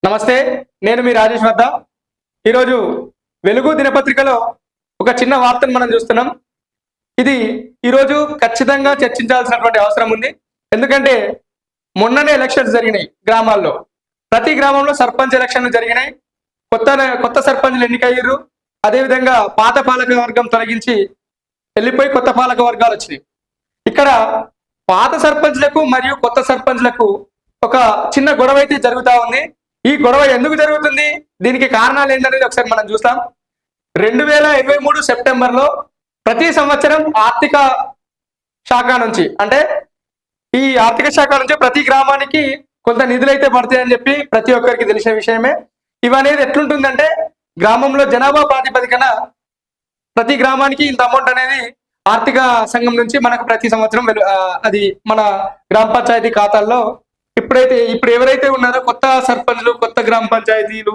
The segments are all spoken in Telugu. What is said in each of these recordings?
నమస్తే, నేను మీ రాజేష్ వద్ద. ఈరోజు వెలుగు దినపత్రికలో ఒక చిన్న వార్తను మనం చూస్తున్నాం. ఇది ఈరోజు ఖచ్చితంగా చర్చించాల్సినటువంటి అవసరం ఉంది. ఎందుకంటే మొన్ననే ఎలక్షన్స్ జరిగినాయి గ్రామాల్లో. ప్రతి గ్రామంలో సర్పంచ్ ఎలక్షన్లు జరిగినాయి. కొత్త సర్పంచ్లు ఎన్నికయ్యారు. అదేవిధంగా పాత పాలక వర్గం తొలగించి వెళ్ళిపోయి కొత్త పాలక వర్గాలు వచ్చినాయి. ఇక్కడ పాత సర్పంచ్లకు మరియు కొత్త సర్పంచ్లకు ఒక చిన్న గొడవ అయితే జరుగుతూ ఉంది. ఈ గొడవ ఎందుకు జరుగుతుంది, దీనికి కారణాలు ఏంటనేది ఒకసారి మనం చూస్తాం. 2023 సెప్టెంబర్లో ప్రతి సంవత్సరం ఆర్థిక శాఖ నుంచి, అంటే ఈ ఆర్థిక శాఖ నుంచి ప్రతి గ్రామానికి కొంత నిధులు అయితే పడతాయని చెప్పి ప్రతి ఒక్కరికి తెలిసిన విషయమే. ఇవనేది ఎట్లుంటుందంటే, గ్రామంలో జనాభా ప్రాతిపదికన ప్రతి గ్రామానికి ఇంత అమౌంట్ అనేది ఆర్థిక సంఘం నుంచి మనకు ప్రతి సంవత్సరం అది మన గ్రామ పంచాయతీ ఖాతాల్లో ఇప్పుడు ఎవరైతే ఉన్నారో కొత్త సర్పంచ్లు, కొత్త గ్రామ పంచాయతీలు,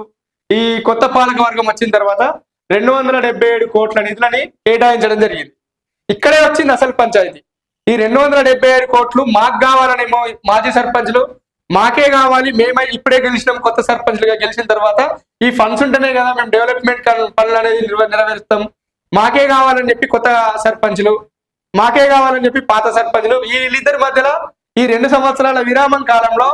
ఈ కొత్త పాలక వర్గం వచ్చిన తర్వాత 277 కోట్ల నిధులని కేటాయించడం జరిగింది. ఇక్కడే వచ్చింది అసలు పంచాయతీ. ఈ 277 కోట్లు మాకు కావాలనేమో మాజీ సర్పంచ్లు, మాకే కావాలి, మేమై ఇప్పుడే గెలిచినాం, కొత్త సర్పంచ్లుగా గెలిచిన తర్వాత ఈ ఫండ్స్ ఉంటేనే కదా మేము డెవలప్మెంట్ పనులు అనేది నెరవేరుస్తాం, మాకే కావాలని చెప్పి కొత్త సర్పంచ్లు, మాకే కావాలని చెప్పి పాత సర్పంచ్లు. వీళ్ళిద్దరి మధ్యలో ఈ 2 సంవత్సరాల విరామం కాలంలో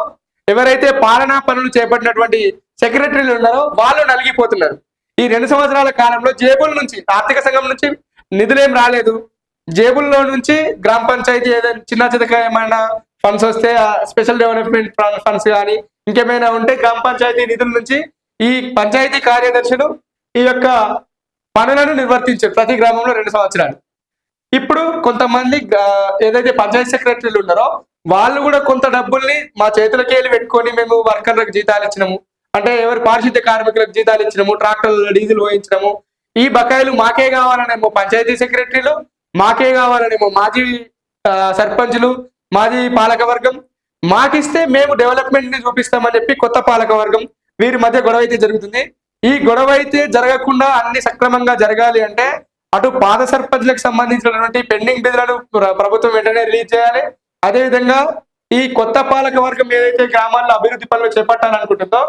ఎవరైతే పాలనా పనులు చేపట్టినటువంటి సెక్రటరీలు ఉన్నారో వాళ్ళు నలిగిపోతున్నారు. ఈ 2 సంవత్సరాల కాలంలో జేబుల నుంచి, ఆర్థిక సంఘం నుంచి నిధులేం రాలేదు. జేబుల్లో నుంచి గ్రామ పంచాయతీ ఏదైనా చిన్న చితక ఏమైనా ఫండ్స్ వస్తే, స్పెషల్ డెవలప్మెంట్ ఫండ్స్ కానీ ఇంకేమైనా ఉంటే గ్రామ పంచాయతీ నిధుల నుంచి ఈ పంచాయతీ కార్యదర్శులు ఈ యొక్క పనులను నిర్వర్తించారు ప్రతి గ్రామంలో 2 సంవత్సరాలు. ఇప్పుడు కొంతమంది ఏదైతే పంచాయతీ సెక్రటరీలు ఉన్నారో వాళ్ళు కూడా కొంత డబ్బుల్ని మా చేతులకి వెళ్ళి పెట్టుకొని, మేము వర్కర్లకు జీతాలు ఇచ్చినాము, అంటే ఎవరు పారిశుద్ధ్య కార్మికులకు జీతాలు ఇచ్చినాము, ట్రాక్టర్లలో డీజిల్ పోయించినాము, ఈ బకాయిలు మాకే కావాలనేమో పంచాయతీ సెక్రటరీలు, మాకే కావాలనేమో మాజీ సర్పంచ్లు, మాజీ పాలక వర్గం, మాకిస్తే మేము డెవలప్మెంట్ ని చూపిస్తామని చెప్పి కొత్త పాలక వర్గం, వీరి మధ్య గొడవ అయితే జరుగుతుంది. ఈ గొడవ అయితే జరగకుండా అన్ని సక్రమంగా జరగాలి అంటే అటు పాత సర్పంచ్లకు సంబంధించినటువంటి పెండింగ్ బిల్లులను ప్రభుత్వం వెంటనే రిలీజ్ చేయాలి. అదేవిధంగా ఈ కొత్త పాలక వర్గం ఏదైతే గ్రామాల్లో అభివృద్ధి పనులు చేపట్టాలనుకుంటుందో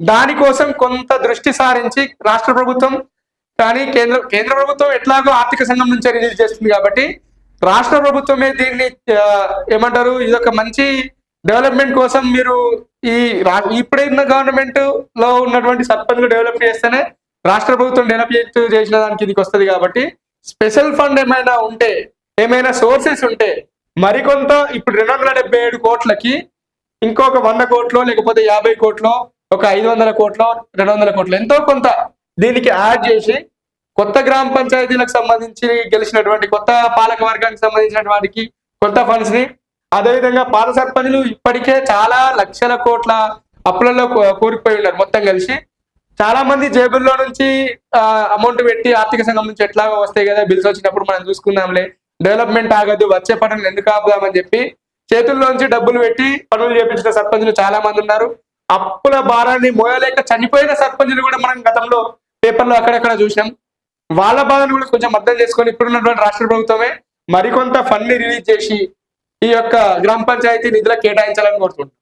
దానికోసం కొంత దృష్టి సారించి రాష్ట్ర ప్రభుత్వం కానీ కేంద్ర ప్రభుత్వం ఎట్లాగో ఆర్థిక సంఘం నుంచే రిలీజ్ చేస్తుంది కాబట్టి రాష్ట్ర ప్రభుత్వమే దీన్ని ఏమంటారు, ఇదొక మంచి డెవలప్మెంట్ కోసం మీరు ఇప్పుడున్న గవర్నమెంట్ లో ఉన్నటువంటి సర్పంచ్లు డెవలప్ చేస్తేనే రాష్ట్ర ప్రభుత్వం డెవలప్ చేసిన దానికి ఇది వస్తుంది. కాబట్టి స్పెషల్ ఫండ్ ఏమైనా ఉంటే, ఏమైనా సోర్సెస్ ఉంటే మరికొంత, ఇప్పుడు 277 కోట్లకి ఇంకొక 100 కోట్లో లేకపోతే 50 కోట్లో, ఒక 500 కోట్లో, 200 కోట్లు ఎంతో కొంత దీనికి యాడ్ చేసి కొత్త గ్రామ పంచాయతీలకు సంబంధించి గెలిచినటువంటి కొత్త పాలక వర్గానికి సంబంధించిన వాటికి కొత్త ఫండ్స్ ని, అదేవిధంగా పాత సర్పంచ్లు ఇప్పటికే చాలా లక్షల కోట్ల అప్పులలో కూరుకుపోయి ఉన్నారు. మొత్తం కలిసి చాలా మంది జేబుల్లో నుంచి అమౌంట్ పెట్టి ఆర్థిక సంఘం నుంచి ఎట్లాగో వస్తాయి కదా బిల్స్ వచ్చినప్పుడు మనం చూసుకుందాంలే, డెవలప్మెంట్ ఆగదు, వచ్చే పనులు ఎందుకు ఆపుదామని చెప్పి చేతుల్లోంచి డబ్బులు పెట్టి పనులు చేపించిన సర్పంచులు చాలా మంది ఉన్నారు. అప్పుల భారాన్ని మోయలేక చనిపోయిన సర్పంచులు కూడా మనం గతంలో పేపర్లో అక్కడక్కడ చూసాం. వాళ్ళ బాధను కూడా కొంచెం అర్థం చేసుకొని ఇప్పుడున్నటువంటి రాష్ట్ర ప్రభుత్వమే మరికొంత ఫండ్ ని రిలీజ్ చేసి ఈ యొక్క గ్రామ పంచాయతీ నిధులకు కేటాయించాలని కోరుతున్నాం.